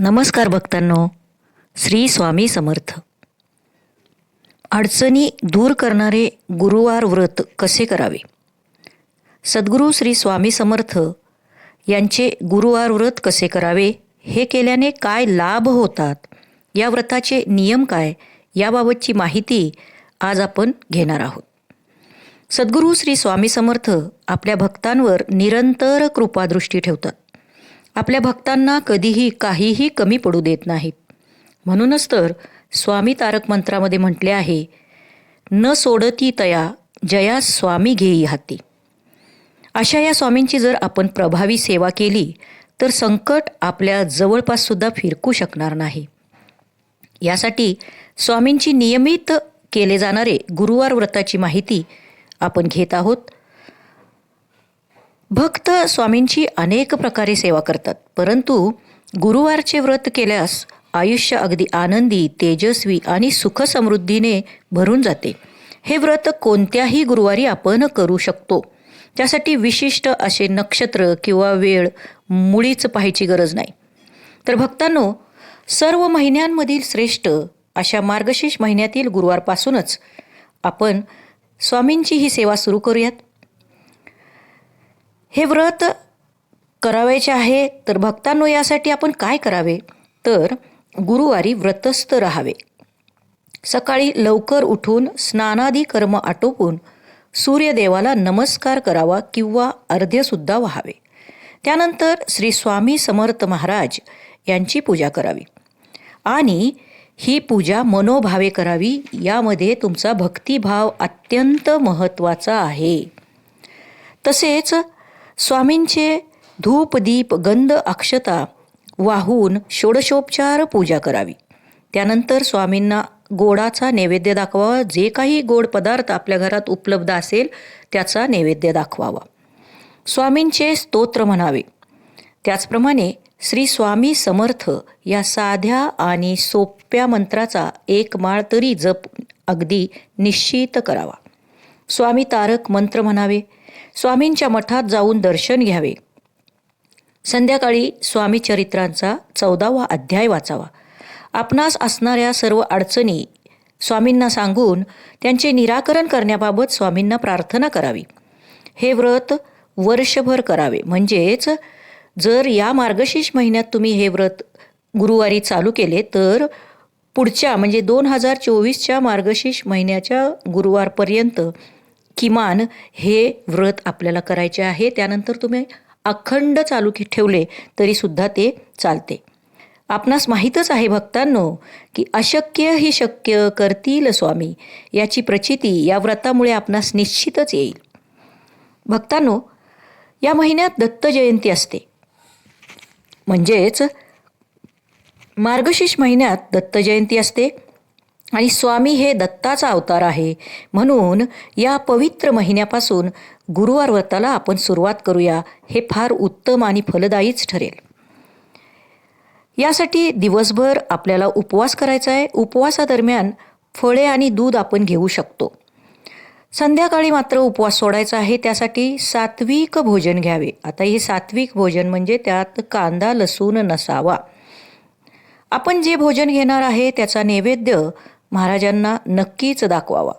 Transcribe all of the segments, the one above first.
नमस्कार भक्तांनो, श्री स्वामी समर्थ. अडचणी दूर करणारे गुरुवार व्रत कसे करावे? सद्गुरू श्री स्वामी समर्थ यांचे गुरुवार व्रत कसे करावे, हे केल्याने काय लाभ होतात, या व्रताचे नियम काय, याबाबतची माहिती आज आपण घेणार आहोत. सद्गुरू श्री स्वामी समर्थ आपल्या भक्तांवर निरंतर कृपादृष्टी ठेवतात. आपल्या भक्तांना कधीही काहीही कमी पडू देत नाहीत. म्हणूनच तर स्वामी तारक मंत्रामध्ये म्हटले आहे, न सोडती तया जया स्वामी घेई हाती. अशा या स्वामींची जर आपण प्रभावी सेवा केली तर संकट आपल्या जवळपास सुद्धा फिरकू शकणार नाही. यासाठी स्वामींची नियमित केले जाणारे गुरुवार व्रताची माहिती आपण घेत आहोत. भक्त स्वामींची अनेक प्रकारे सेवा करतात, परंतु गुरुवारचे व्रत केल्यास आयुष्य अगदी आनंदी, तेजस्वी आणि सुखसमृद्धीने भरून जाते. हे व्रत कोणत्याही गुरुवारी आपण करू शकतो. त्यासाठी विशिष्ट असे नक्षत्र किंवा वेळ मुळीच पाहायची गरज नाही. तर भक्तांनो, सर्व महिन्यांमधील श्रेष्ठ अशा मार्गशीर्ष महिन्यातील गुरुवारपासूनच आपण स्वामींची ही सेवा सुरू करूयात. हे व्रत करावयाचे आहे, तर भक्तांनो यासाठी आपण काय करावे, तर गुरुवारी व्रतस्थ राहावे. सकाळी लवकर उठून स्नानादी कर्म आटोपून सूर्यदेवाला नमस्कार करावा किंवा अर्घ्यसुद्धा वाहावे. त्यानंतर श्री स्वामी समर्थ महाराज यांची पूजा करावी आणि ही पूजा मनोभावे करावी. यामध्ये तुमचा भक्तिभाव अत्यंत महत्त्वाचा आहे. तसेच स्वामींचे धूप, दीप, गंध, अक्षता वाहून षोडशोपचार पूजा करावी. त्यानंतर स्वामींना गोडाचा नैवेद्य दाखवावा. जे काही गोड पदार्थ आपल्या घरात उपलब्ध असेल त्याचा नैवेद्य दाखवावा. स्वामींचे स्तोत्र म्हणावे. त्याचप्रमाणे श्री स्वामी समर्थ या साध्या आणि सोप्या मंत्राचा एक माळ तरी जप अगदी निश्चित करावा. स्वामी तारक मंत्र म्हणावे. स्वामींच्या मठात जाऊन दर्शन घ्यावे. संध्याकाळी स्वामी चरित्रांचा 14वा अध्याय वाचावा. आपणास असणाऱ्या सर्व अडचणी स्वामींना सांगून त्यांचे निराकरण करण्याबाबत स्वामींना प्रार्थना करावी. हे व्रत वर्षभर करावे. म्हणजेच जर या मार्गशीर्ष महिन्यात तुम्ही हे व्रत गुरुवारी चालू केले तर पुढच्या म्हणजे 2024च्या मार्गशीर्ष महिन्याच्या गुरुवारपर्यंत किमान हे व्रत आपल्याला करायचे आहे. त्यानंतर तुम्ही अखंड चालू ठेवले तरीसुद्धा ते चालते. आपणास माहीतच आहे भक्तांनो, की अशक्य ही शक्य करतील स्वामी याची प्रचिती या व्रतामुळे आपणास निश्चितच येईल. भक्तांनो, या महिन्यात दत्त जयंती असते. म्हणजेच मार्गशीर्ष महिन्यात दत्त जयंती असते आणि स्वामी हे दत्ताचा अवतार आहे. म्हणून या पवित्र महिन्यापासून गुरुवार व्रताला आपण सुरुवात करूया. हे फार उत्तम आणि फलदायीच ठरेल. यासाठी दिवसभर आपल्याला उपवास करायचा आहे. उपवासादरम्यान फळे आणि दूध आपण घेऊ शकतो. संध्याकाळी मात्र उपवास सोडायचा आहे. त्यासाठी सात्विक भोजन घ्यावे. आता हे सात्विक भोजन म्हणजे त्यात कांदा लसूण नसावा. आपण जे भोजन घेणार आहे त्याचा नैवेद्य महाराजांना नक्कीच दाखवावा.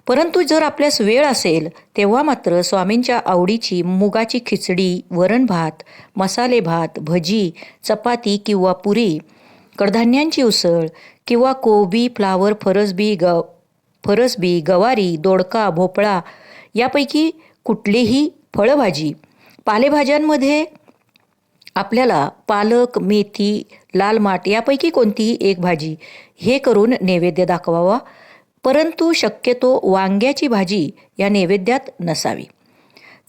परंतु जर आपल्यास वेळ असेल तेव्हा मात्र स्वामींच्या आवडीची मुगाची खिचडी, वरण भात, मसाले भात, भजी, चपाती किंवा पुरी, कडधान्यांची उसळ किंवा कोबी, फ्लावर, फरसबी, गवारी, दोडका, भोपळा यापैकी कुठलीही फळभाजी, पालेभाज्यांमध्ये आपल्याला पालक, मेथी, लाल माठ यापैकी कोणतीही एक भाजी हे करून नैवेद्य दाखवावा. परंतु शक्यतो वांग्याची भाजी या नैवेद्यात नसावी.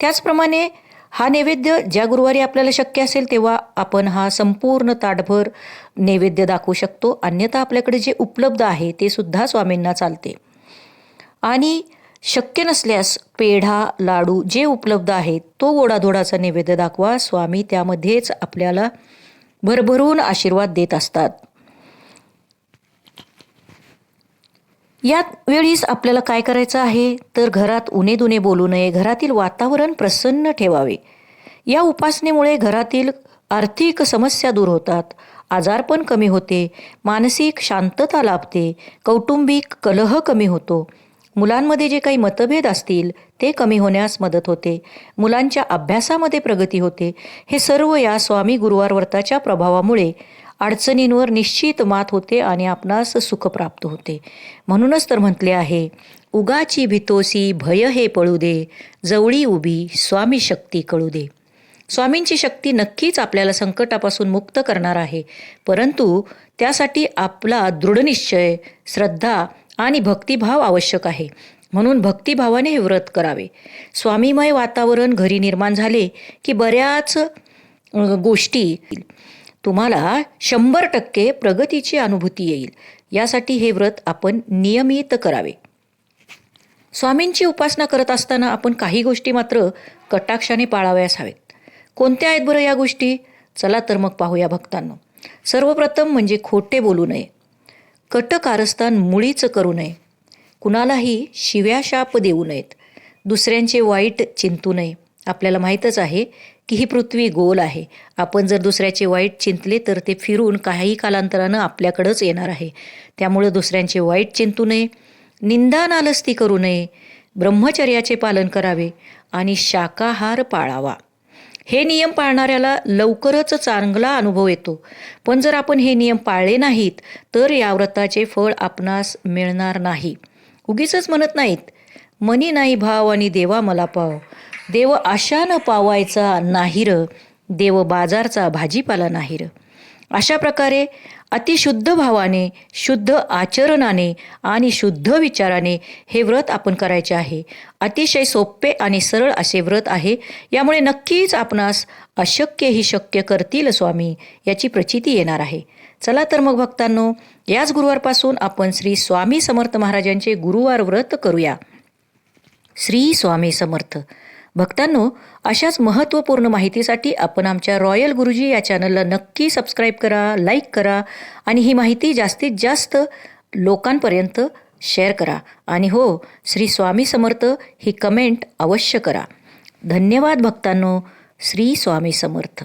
त्याचप्रमाणे हा नैवेद्य ज्या गुरुवारी आपल्याला शक्य असेल तेव्हा आपण हा संपूर्ण ताटभर नैवेद्य दाखवू शकतो. अन्यथा आपल्याकडे जे उपलब्ध आहे ते सुद्धा स्वामींना चालते. आणि शक्य नसल्यास पेढा, लाडू जे उपलब्ध आहेत तो गोडाधोडाचा नैवेद्य दाखवा. स्वामी त्यामध्येच आपल्याला भरभरून आशीर्वाद देत असतात. या वेळीस आपल्याला काय करायचं आहे, तर घरात उणे बोलू नये. घरातील वातावरण प्रसन्न ठेवावे. या उपासनेमुळे घरातील आर्थिक समस्या दूर होतात, आजारपण कमी होते, मानसिक शांतता लाभते, कौटुंबिक कलह कमी होतो, मुलांमध्ये जे काही मतभेद असतील ते कमी होण्यास मदत होते, मुलांच्या अभ्यासामध्ये प्रगती होते. हे सर्व या स्वामी गुरुवार व्रताच्या प्रभावामुळे अडचणींवर निश्चित मात होते आणि आपणास सुख प्राप्त होते. म्हणूनच तर म्हटले आहे, उगाची भितोसी भय हे पळू दे, जवळी उभी स्वामी शक्ती कळू दे. स्वामींची शक्ती नक्कीच आपल्याला संकटापासून मुक्त करणार आहे, परंतु त्यासाठी आपला दृढनिश्चय, श्रद्धा आणि भक्तिभाव आवश्यक आहे. म्हणून भक्तिभावाने हे व्रत करावे. स्वामीमय वातावरण घरी निर्माण झाले की बऱ्याच गोष्टी तुम्हाला 100% प्रगतीची अनुभूती येईल. यासाठी हे व्रत आपण नियमित करावे. स्वामींची उपासना करत असताना आपण काही गोष्टी मात्र कटाक्षाने पाळाव्यास हवेत. कोणत्या आहेत बरं या गोष्टी? चला तर मग पाहूया भक्तांनो. सर्वप्रथम म्हणजे खोटे बोलू नये, कट कारस्थान मुळीच करू नये, कुणालाही शिव्या शाप देऊ नयेत, दुसऱ्यांचे वाईट चिंतू नये. आपल्याला माहीतच आहे की ही पृथ्वी गोल आहे. आपण जर दुसऱ्याचे वाईट चिंतले तर ते फिरून काही कालांतरानं आपल्याकडंच येणार आहे. त्यामुळे दुसऱ्यांचे वाईट चिंतू नये, निंदा नालस्ती करू नये, ब्रह्मचर्याचे पालन करावे आणि शाकाहार पाळावा. हे नियम पाळणाऱ्याला लवकरच चांगला अनुभव येतो. पण जर आपण हे नियम पाळले नाहीत तर या व्रताचे फळ आपणास मिळणार नाही. उगीचच म्हणत नाहीत, मनी नाही भाव आणि देवा मला पाव, देव आशानं पावायचा नाही र, देव बाजारचा भाजीपाला नाही र. अशा प्रकारे अतिशुद्ध भावाने, शुद्ध आचरणाने आणि शुद्ध विचाराने हे व्रत आपण करायचे आहे. अतिशय सोपे आणि सरळ असे व्रत आहे. यामुळे नक्कीच आपणास अशक्यही शक्य करतील स्वामी याची प्रचिती येणार आहे. चला तर मग भक्तांनो, याच गुरुवारपासून आपण श्री स्वामी समर्थ महाराजांचे गुरुवार व्रत करूया. श्री स्वामी समर्थ. भक्तांनो, अशाच महत्त्वपूर्ण माहितीसाठी आपण आमच्या रॉयल गुरुजी या चॅनलला नक्की सबस्क्राईब करा, लाईक करा आणि ही माहिती जास्तीत जास्त लोकांपर्यंत शेअर करा. आणि हो, श्री स्वामी समर्थ ही कमेंट अवश्य करा. धन्यवाद भक्तांनो. श्री स्वामी समर्थ.